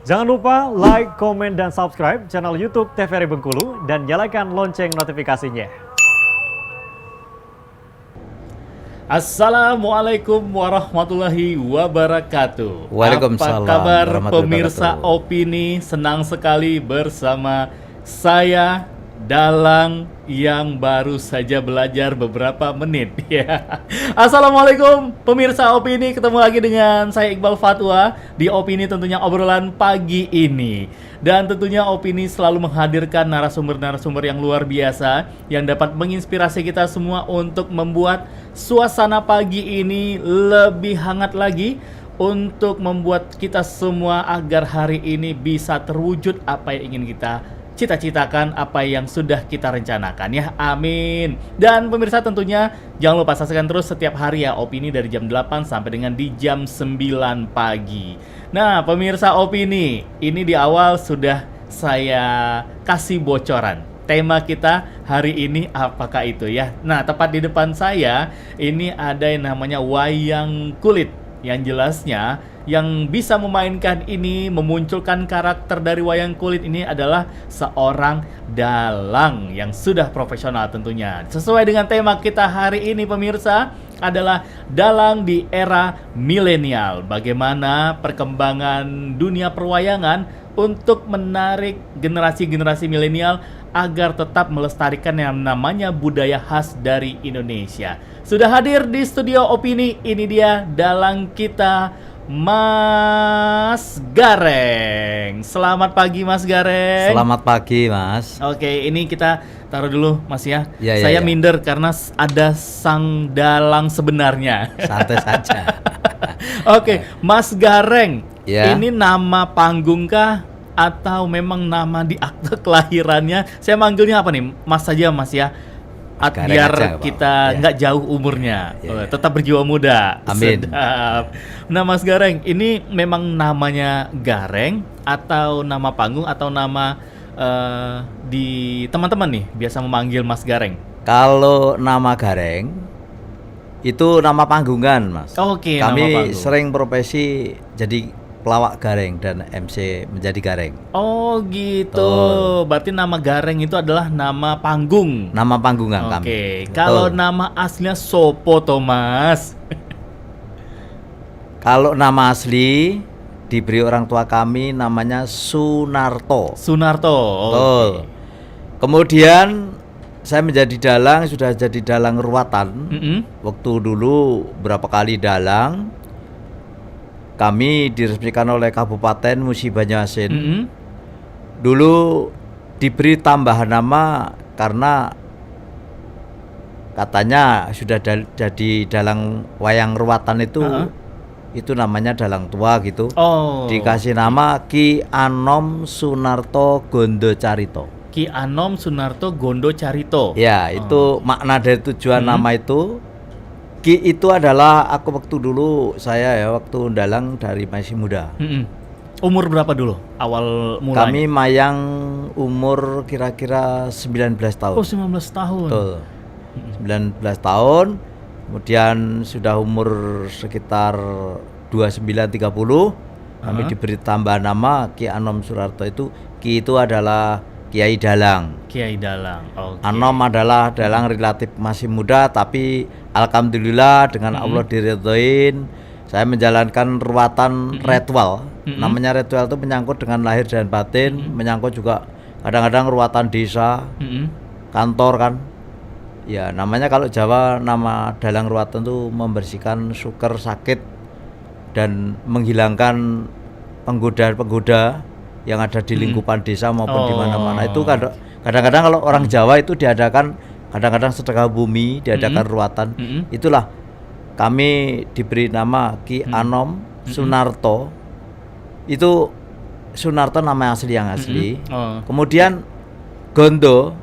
Jangan lupa like, komen, dan subscribe channel YouTube TVRI Bengkulu dan nyalakan lonceng notifikasinya. Assalamualaikum warahmatullahi wabarakatuh. Waalaikumsalam Apa kabar warahmatullahi pemirsa wabarakatuh. Opini? Senang sekali bersama saya Dalang yang baru saja belajar beberapa menit ya. Assalamualaikum pemirsa Opini, ketemu lagi dengan saya Iqbal Fatwa di Opini, tentunya obrolan pagi ini. Dan tentunya Opini selalu menghadirkan narasumber-narasumber yang luar biasa yang dapat menginspirasi kita semua untuk membuat suasana pagi ini lebih hangat lagi, untuk membuat kita semua agar hari ini bisa terwujud apa yang ingin kita cita-citakan, apa yang sudah kita rencanakan ya, amin. Dan pemirsa tentunya jangan lupa saksikan terus setiap hari ya Opini dari jam 8 sampai dengan di jam 9 pagi. Nah pemirsa Opini, ini di awal sudah saya kasih bocoran tema kita hari ini apakah itu ya. Nah tepat di depan saya ini ada yang namanya wayang kulit, yang jelasnya yang bisa memainkan ini, memunculkan karakter dari wayang kulit ini adalah seorang dalang yang sudah profesional tentunya. Sesuai dengan tema kita hari ini pemirsa, adalah dalang di era milenial. Bagaimana perkembangan dunia perwayangan untuk menarik generasi-generasi milenial agar tetap melestarikan yang namanya budaya khas dari Indonesia. Sudah hadir di studio Opini, ini dia dalang kita, Mas Gareng. Selamat pagi Mas Gareng. Selamat pagi Mas. Oke, ini kita taruh dulu Mas ya. Ya, Saya ya. minder karena ada sang dalang sebenarnya. Santai saja. Oke, Mas Gareng. Ya. Ini nama panggung kah atau memang nama di akte kelahirannya? Saya manggilnya apa nih? Mas saja Mas ya. Gareng Biar aja, Pak. kita Ya. nggak jauh umurnya. Ya, ya. Tetap berjiwa muda. Amin. Sedap. Nah Mas Gareng, ini memang namanya Gareng atau nama panggung atau nama di teman-teman nih biasa memanggil Mas Gareng? Kalau nama Gareng itu nama panggungan Mas. Oke, nama Kami panggung. sering profesi jadi pelawak Gareng dan MC menjadi Gareng. Oh gitu. Betul. Berarti nama Gareng itu adalah nama panggung. Nama panggungan kami. Oke. Betul. Kalau nama aslinya Sopo Thomas. Kalau nama asli diberi orang tua kami namanya Sunarto. Sunarto. Betul. Oke. Kemudian saya menjadi dalang, sudah jadi dalang ruatan. Mm-mm. Waktu dulu berapa kali dalang, kami diresmikan oleh Kabupaten Musi Banyuasin. Mm-mm. Dulu diberi tambahan nama karena katanya sudah jadi dalang wayang ruatan itu, itu namanya dalang tua gitu. Oh. Dikasih nama Ki Anom Sunarto Gondo Carito. Ki Anom Sunarto Gondo Carito. Ya, itu makna dari tujuan nama itu. Ki itu adalah aku waktu dulu saya ya waktu dalang dari masih muda. Mm-mm. Umur berapa dulu awal mulanya? Kami mayang umur kira-kira 19 tahun. Oh 19 tahun. Betul. 19 tahun. Kemudian sudah umur sekitar 29-30 kami diberi tambahan nama Ki Anom Sunarto itu. Ki itu adalah Kiai Dalang. Kiai Dalang. Oke. Anom adalah dalang relatif masih muda, tapi alhamdulillah dengan Allah diridhoin saya menjalankan ruatan ritual. Namanya ritual itu menyangkut dengan lahir dan batin, menyangkut juga kadang-kadang ruatan desa, Mm-mm. kantor kan. Ya namanya kalau Jawa nama dalang ruatan itu membersihkan suker sakit dan menghilangkan penggoda-penggoda yang ada di lingkupan desa maupun di mana-mana. Itu kadang-kadang kalau orang Jawa itu diadakan kadang-kadang sedekah bumi, diadakan ruatan. Itulah kami diberi nama Ki Anom Sunarto. Itu Sunarto nama asli yang asli. Oh. Kemudian Gondo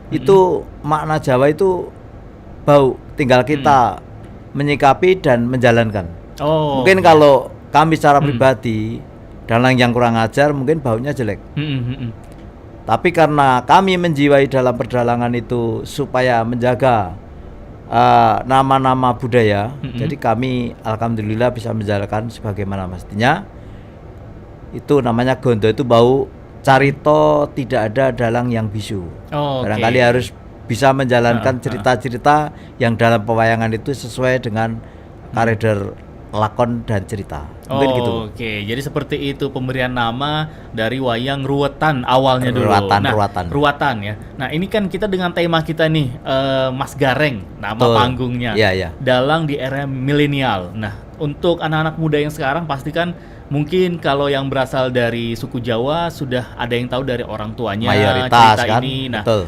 itu makna Jawa itu bau, tinggal kita menyikapi dan menjalankan. Oh. Mungkin kalau kami secara pribadi dalang yang kurang ajar mungkin baunya jelek. Tapi karena kami menjiwai dalam perdalangan itu supaya menjaga nama-nama budaya, jadi kami alhamdulillah bisa menjalankan sebagaimana mestinya. Itu namanya gondo, itu bau carito tidak ada dalang yang bisu. Oh, oke. Barangkali harus bisa menjalankan Heeh, cerita-cerita yang dalam pewayangan itu sesuai dengan karakter lakon dan cerita. Mungkin gitu. Oke, jadi seperti itu pemberian nama dari wayang Ruwetan awalnya dulu. Ruwatan. Ya. Nah, ini kan kita dengan tema kita nih, Mas Gareng, nama Betul. panggungnya. Iya, iya. Dalang di era milenial. Nah, untuk anak-anak muda yang sekarang pasti kan mungkin kalau yang berasal dari suku Jawa sudah ada yang tahu dari orang tuanya Mayoritas, cerita kan? ini. Nah, Betul.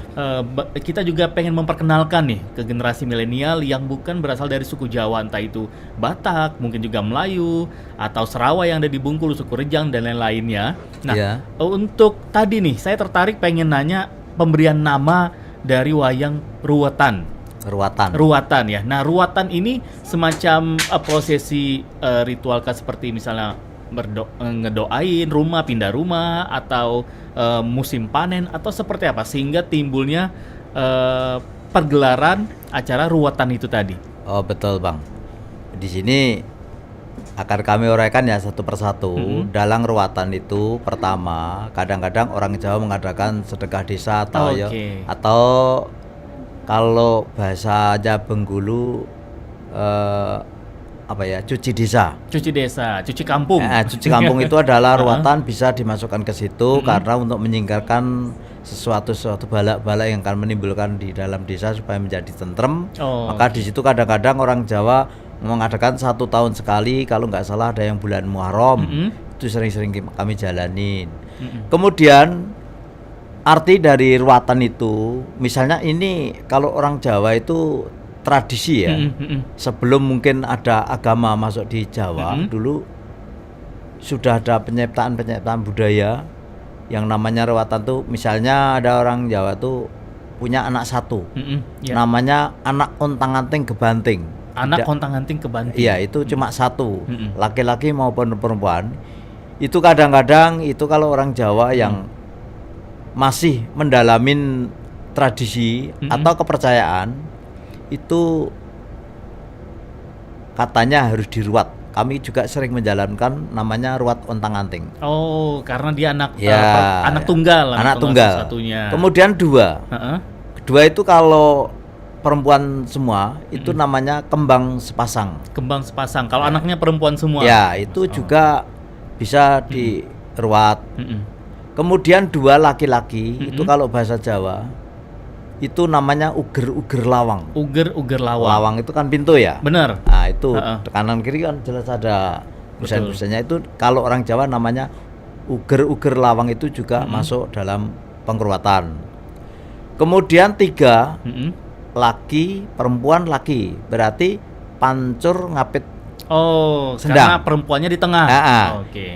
kita juga pengen memperkenalkan nih ke generasi milenial yang bukan berasal dari suku Jawa, entah itu Batak, mungkin juga Melayu atau Sarawak yang ada di Bengkulu, suku Rejang dan lain-lainnya. Nah, Iya. untuk tadi nih saya tertarik pengen nanya pemberian nama dari wayang Ruwetan. Ruwatan ya. Nah, ruwatan ini semacam prosesi ritualkah seperti misalnya ngedoain rumah, pindah rumah atau musim panen atau seperti apa sehingga timbulnya pergelaran acara ruwatan itu tadi. Oh, betul, Bang. Di sini akan kami uraikan ya satu persatu. Dalang ruwatan itu pertama, kadang-kadang orang Jawa mengadakan sedekah desa atau atau kalau bahasanya Bengkulu cuci desa. Cuci kampung. Cuci kampung itu adalah ruwatan bisa dimasukkan ke situ karena untuk menyingkirkan sesuatu balak-balak yang akan menimbulkan di dalam desa supaya menjadi tentrem. Maka di situ kadang-kadang orang Jawa mengadakan 1 tahun sekali, kalau nggak salah ada yang bulan Muharram. Itu sering-sering kami jalanin. Kemudian arti dari ruwatan itu, misalnya ini kalau orang Jawa itu tradisi ya. Sebelum mungkin ada agama masuk di Jawa, dulu sudah ada penyiptaan budaya yang namanya ruwatan tuh. Misalnya ada orang Jawa tuh punya anak satu, namanya anak ontang-anting kebanting. Anak ontang-anting kebanting. Iya, itu cuma satu, laki-laki maupun perempuan. Itu kadang-kadang itu kalau orang Jawa yang masih mendalamin tradisi atau kepercayaan, itu katanya harus diruat. Kami juga sering menjalankan namanya ruat ontang-anting. Oh, karena dia anak tunggal. Anak tunggal. Satunya. Kemudian kedua itu kalau perempuan semua itu namanya kembang sepasang. Kembang sepasang. Kalau anaknya perempuan semua. Ya, itu juga bisa diruat. Kemudian 2 laki-laki itu kalau bahasa Jawa itu namanya uger lawang. Uger lawang. Lawang itu kan pintu ya. Benar. Nah, itu kanan kiri kan jelas ada busa-busanya. Itu kalau orang Jawa namanya uger lawang, itu juga masuk dalam pengruatan. Kemudian 3 laki, perempuan, laki. Berarti pancur ngapit. Oh, sendang. Karena perempuannya di tengah.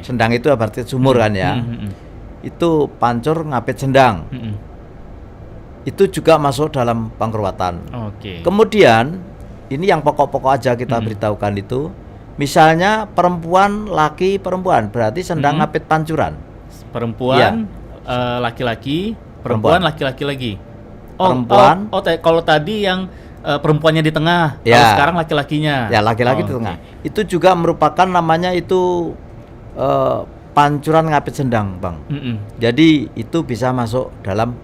Sendang itu berarti sumur kan ya. Itu pancur ngapit sendang. Itu juga masuk dalam pengruatan. Kemudian ini yang pokok-pokok aja kita beritahukan itu. Misalnya perempuan, laki, perempuan, berarti sendang ngapit pancuran. Perempuan, laki-laki, perempuan, laki-laki lagi. Perempuan. Kalau tadi yang perempuannya di tengah, kalau sekarang laki-lakinya. Ya, laki-laki di tengah. Itu juga merupakan namanya itu pancuran ngapit sendang, Bang. Jadi itu bisa masuk dalam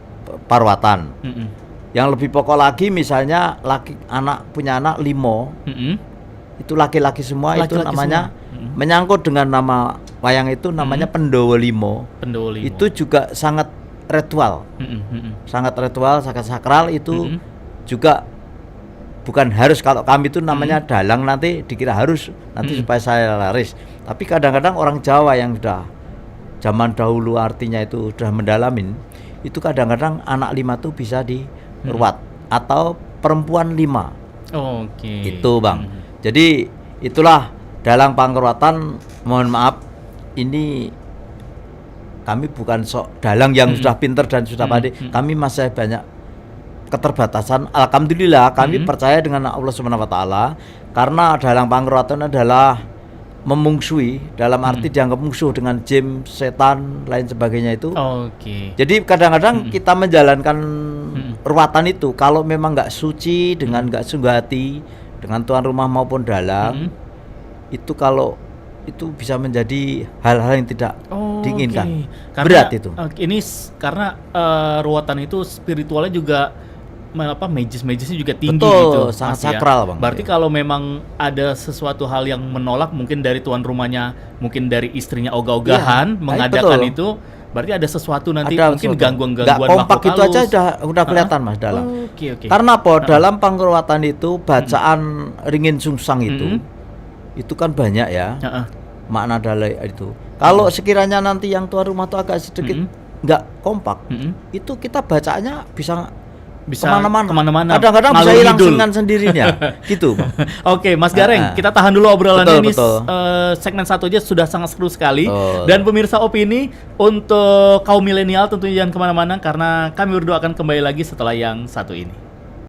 parwatan. Yang lebih pokok lagi, misalnya punya anak 5, itu laki-laki semua, itu namanya menyangkut dengan nama wayang itu namanya Pendowo Limo. Itu juga sangat ritual, sangat sakral. Itu juga bukan harus, kalau kami itu namanya dalang, nanti dikira harus nanti supaya saya laris. Tapi kadang-kadang orang Jawa yang sudah zaman dahulu artinya itu sudah mendalamin, itu kadang-kadang anak 5 tuh bisa diruat atau perempuan 5. Itu, Bang. Jadi itulah dalang pengruatan. Mohon maaf, ini kami bukan sok dalang yang sudah pinter dan sudah pandai. Kami masih banyak keterbatasan. Alhamdulillah kami percaya dengan Allah Subhanahu wa taala, karena dalang pengruatan adalah memungsui, dalam arti dianggap musuh dengan jin, setan, lain sebagainya itu. Jadi kadang-kadang kita menjalankan ruatan itu kalau memang nggak suci, dengan nggak sungguh hati dengan tuan rumah maupun dalang, itu kalau Mm-mm. itu bisa menjadi hal-hal yang tidak Oh, diinginkan. oke. Berat itu. Karena ruatan itu spiritualnya juga magisnya juga tinggi Betul, gitu. sangat Mas, ya. sakral, Bang. Berarti Iya. kalau memang ada sesuatu hal yang menolak, mungkin dari tuan rumahnya, mungkin dari istrinya ogah-ogahan Iya, mengadakan betul. itu, berarti ada sesuatu nanti Ada mungkin sesuatu. gangguan-gangguan Nggak kompak makhluk itu aja halus. udah kelihatan Mas dalam. Oke, oke. Karena apa? Dalam pengruatan itu bacaan ringin sungsang itu kan banyak ya. Heeh. Makna dalai itu. Kalau sekiranya nanti yang tuan rumah itu agak sedikit nggak kompak, itu kita bacaannya bisa kemana-mana. Kadang-kadang bisa ngalur hilang ngidul. dengan sendirinya, gitu. Bang. Oke, Mas Gareng, Ah. kita tahan dulu obrolannya ini. Betul. Segmen 1 aja sudah sangat seru sekali. Betul. Dan pemirsa opini untuk kaum milenial tentunya jangan kemana-mana karena kami berdua akan kembali lagi setelah yang satu ini.